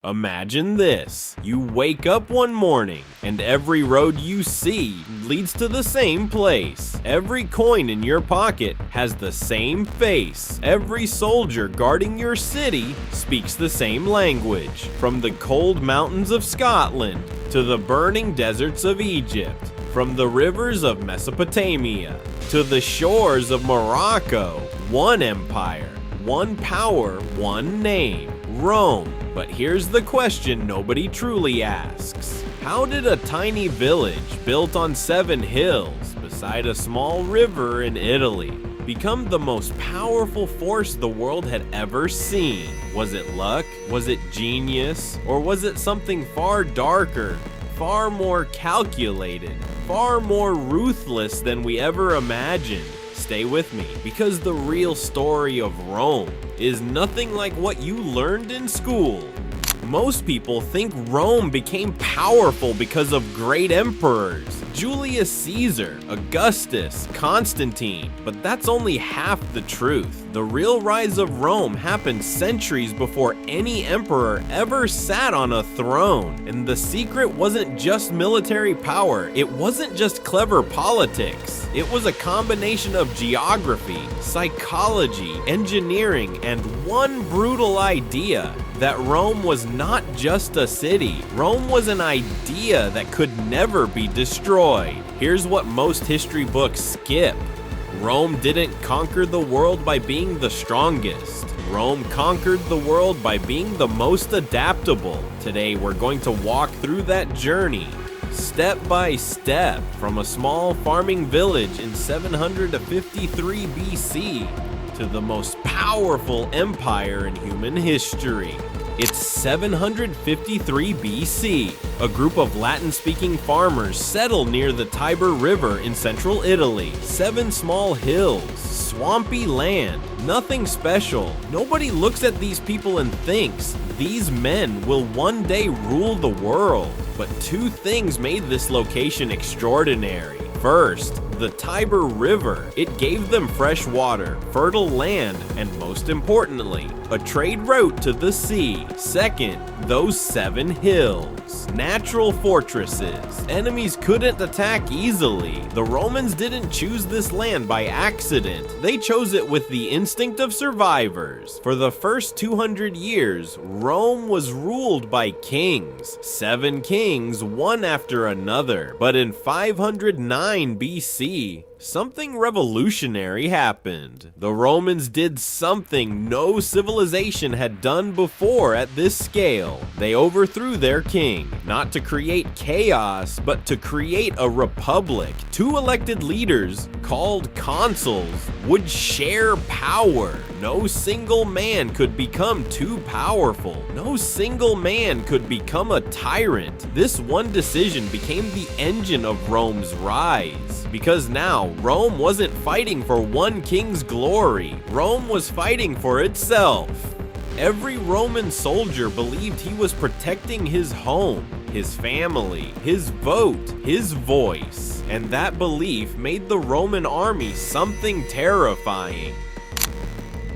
Imagine this. You wake up one morning, and every road you see leads to the same place. Every coin in your pocket has the same face. Every soldier guarding your city speaks the same language. From the cold mountains of Scotland to the burning deserts of Egypt. From the rivers of Mesopotamia to the shores of Morocco. One empire, one power, one name. Rome. But here's the question nobody truly asks. How did a tiny village built on 7 hills beside a small river in Italy become the most powerful force the world had ever seen? Was it luck? Was it genius? Or was it something far darker, far more calculated, far more ruthless than we ever imagined? Stay with me, because the real story of Rome is nothing like what you learned in school. Most people think Rome became powerful because of great emperors. Julius Caesar, Augustus, Constantine, but that's only half the truth. The real rise of Rome happened centuries before any emperor ever sat on a throne. And the secret wasn't just military power, it wasn't just clever politics. It was a combination of geography, psychology, engineering, and one brutal idea: that Rome was not just a city. Rome was an idea that could never be destroyed. Here's what most history books skip. Rome didn't conquer the world by being the strongest. Rome conquered the world by being the most adaptable. Today, we're going to walk through that journey, step by step, from a small farming village in 753 BC to the most powerful empire in human history. It's 753 BC. A group of Latin-speaking farmers settle near the Tiber River in central Italy. 7 small hills, swampy land, nothing special. Nobody looks at these people and thinks, these men will one day rule the world. But 2 things made this location extraordinary. First, the Tiber River. It gave them fresh water, fertile land, and most importantly, a trade route to the sea. Second, those 7 hills. Natural fortresses. Enemies couldn't attack easily. The Romans didn't choose this land by accident. They chose it with the instinct of survivors. For the first 200 years, Rome was ruled by kings. 7 kings, one after another. But in 509 BC, something revolutionary happened. The Romans did something no civilization had done before at this scale. They overthrew their king, not to create chaos, but to create a republic. 2 elected leaders, called consuls, would share power. No single man could become too powerful. No single man could become a tyrant. This one decision became the engine of Rome's rise. Because now, Rome wasn't fighting for one king's glory. Rome was fighting for itself. Every Roman soldier believed he was protecting his home, his family, his vote, his voice. And that belief made the Roman army something terrifying.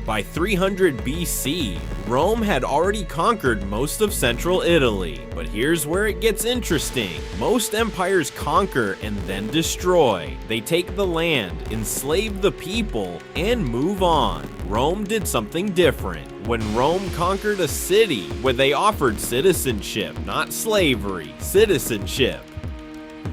By 300 BC, Rome had already conquered most of central Italy. But here's where it gets interesting. Most empires conquer and then destroy. They take the land, enslave the people, and move on. Rome did something different. When Rome conquered a city, where they offered citizenship, not slavery, citizenship.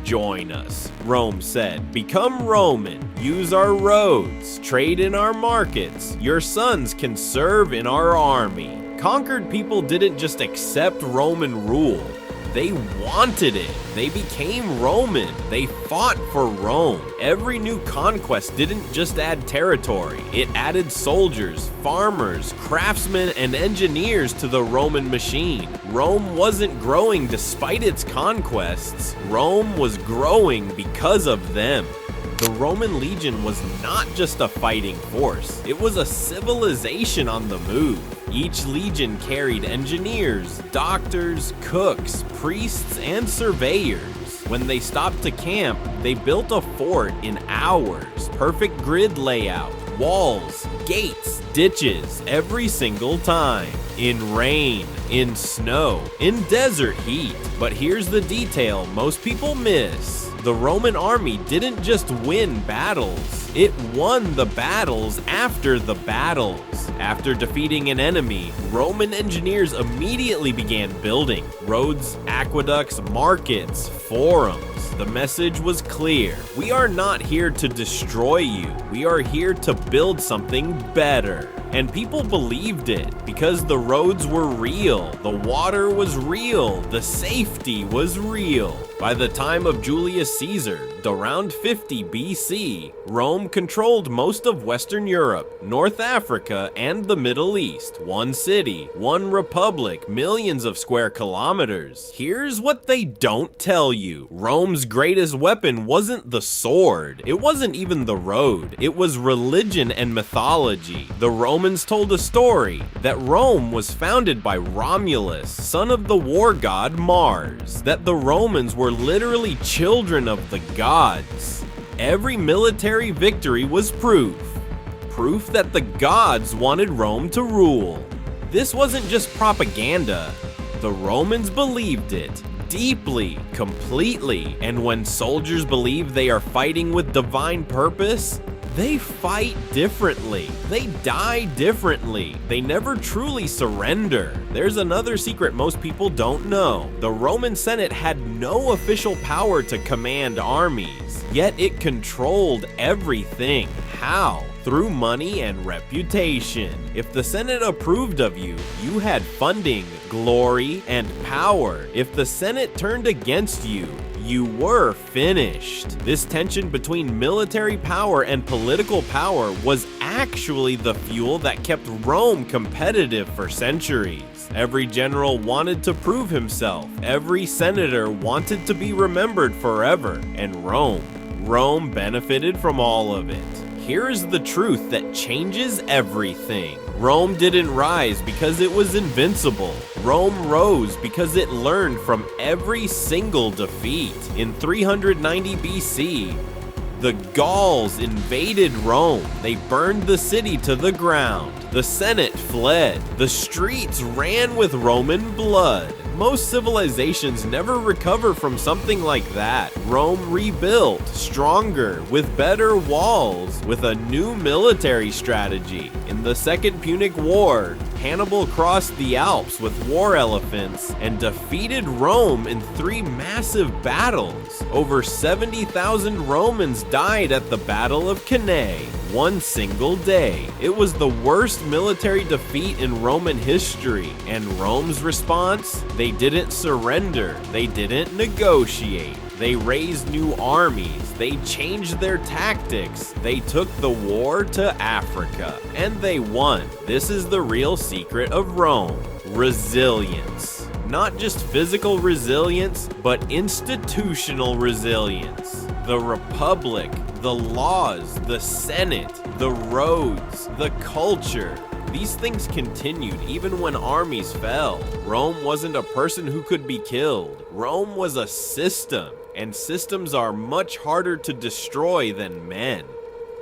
Join us, Rome said. Become Roman. Use our roads. Trade in our markets. Your sons can serve in our army. Conquered people didn't just accept Roman rule. They wanted it. They became Roman. They fought for Rome. Every new conquest didn't just add territory. It added soldiers, farmers, craftsmen, and engineers to the Roman machine. Rome wasn't growing despite its conquests. Rome was growing because of them. The Roman legion was not just a fighting force. It was a civilization on the move. Each legion carried engineers, doctors, cooks, priests, and surveyors. When they stopped to camp, they built a fort in hours. Perfect grid layout, walls, gates, ditches, every single time. in rain, in snow, in desert heat. But here's the detail most people miss. The Roman army didn't just win battles, it won the battles after the battles. After defeating an enemy, Roman engineers immediately began building roads, aqueducts, markets, forums. The message was clear. We are not here to destroy you. We are here to build something better. And people believed it because the roads were real, the water was real, the safety was real. By the time of Julius Caesar, around 50 BC, Rome controlled most of Western Europe, North Africa, and the Middle East. One city, one republic, millions of square kilometers. Here's what they don't tell you. Rome's greatest weapon wasn't the sword. It wasn't even the road. It was religion and mythology. The Romans told a story that Rome was founded by Romulus, son of the war god Mars. That the Romans were literally children of the gods. Every military victory was proof that the gods wanted Rome to rule. This wasn't just propaganda. The Romans believed it deeply, completely, and when soldiers believe they are fighting with divine purpose, they fight differently. They die differently. They never truly surrender. There's another secret most people don't know. The Roman Senate had no official power to command armies, yet it controlled everything. How? Through money and reputation. If the Senate approved of you, you had funding, glory, and power. If the Senate turned against you, you were finished. This tension between military power and political power was actually the fuel that kept Rome competitive for centuries. Every general wanted to prove himself. Every senator wanted to be remembered forever. And Rome benefited from all of it. Here's the truth that changes everything. Rome didn't rise because it was invincible. Rome rose because it learned from every single defeat. In 390 BC, the Gauls invaded Rome. They burned the city to the ground. The Senate fled. The streets ran with Roman blood. Most civilizations never recover from something like that. Rome rebuilt, stronger, with better walls, with a new military strategy. In the Second Punic War, Hannibal crossed the Alps with war elephants and defeated Rome in 3 massive battles. Over 70,000 Romans died at the Battle of Cannae, one single day. It was the worst military defeat in Roman history, and Rome's response? They didn't surrender, they didn't negotiate. They raised new armies, they changed their tactics, they took the war to Africa, and they won. This is the real secret of Rome: resilience. Not just physical resilience, but institutional resilience. The Republic, the laws, the Senate, the roads, the culture. These things continued even when armies fell. Rome wasn't a person who could be killed. Rome was a system, and systems are much harder to destroy than men.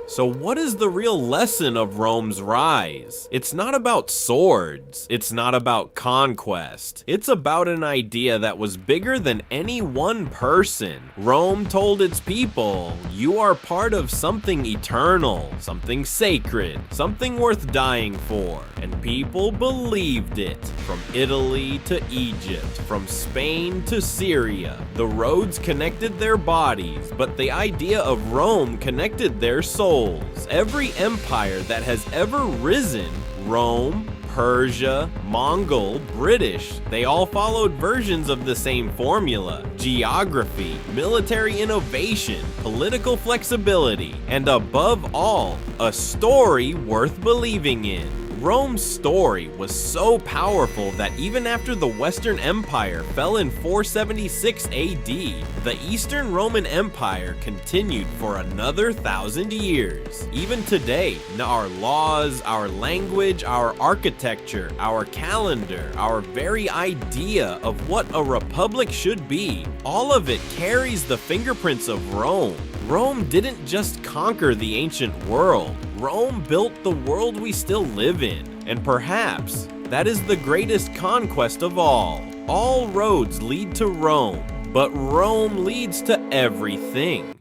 So what is the real lesson of Rome's rise? It's not about swords. It's not about conquest. It's about an idea that was bigger than any one person. Rome told its people, you are part of something eternal, something sacred, something worth dying for. And people believed it. From Italy to Egypt, from Spain to Syria, the roads connected their bodies, but the idea of Rome connected their souls. Every empire that has ever risen, Rome, Persia, Mongol, British, they all followed versions of the same formula: geography, military innovation, political flexibility, and above all, a story worth believing in. Rome's story was so powerful that even after the Western Empire fell in 476 AD, the Eastern Roman Empire continued for another 1,000 years. Even today, our laws, our language, our architecture, our calendar, our very idea of what a republic should be, all of it carries the fingerprints of Rome. Rome didn't just conquer the ancient world. Rome built the world we still live in. And perhaps That is the greatest conquest of all. All roads lead to Rome, but Rome leads to everything.